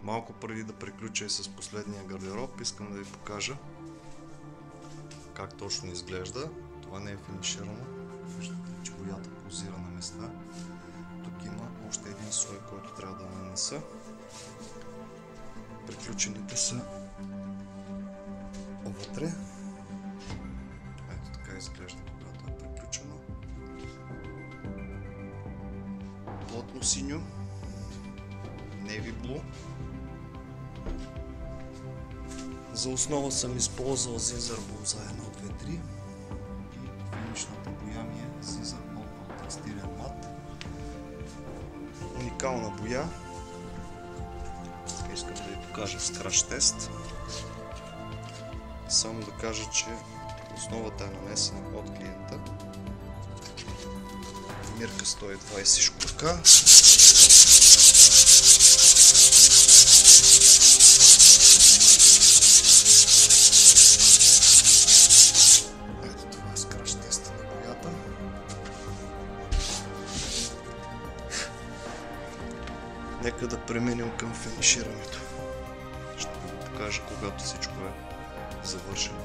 Малко преди да приключа и с последния гардероб, искам да ви покажа как точно изглежда. Това не е финиширано. Виждате, че боята позира на места. Тук има още един слой, който трябва да нанеса. Приключените са вътре. Ето така изглежда, когато е приключено. Плътно синьо, Navy Blue. За основа съм използвал Zinsser Bullseye 1, 2, 3 и финишната боя ми е Zinsser Opal текстилен мат. Уникална боя. Искам да ви покажа с краш тест. Само да кажа, че основата е нанесена от клиента. Мирка 120 шкурка. Ето това е с краш теста на боята. Нека да преминем към финиширането. Ще ви го покажа, когато всичко е завършено.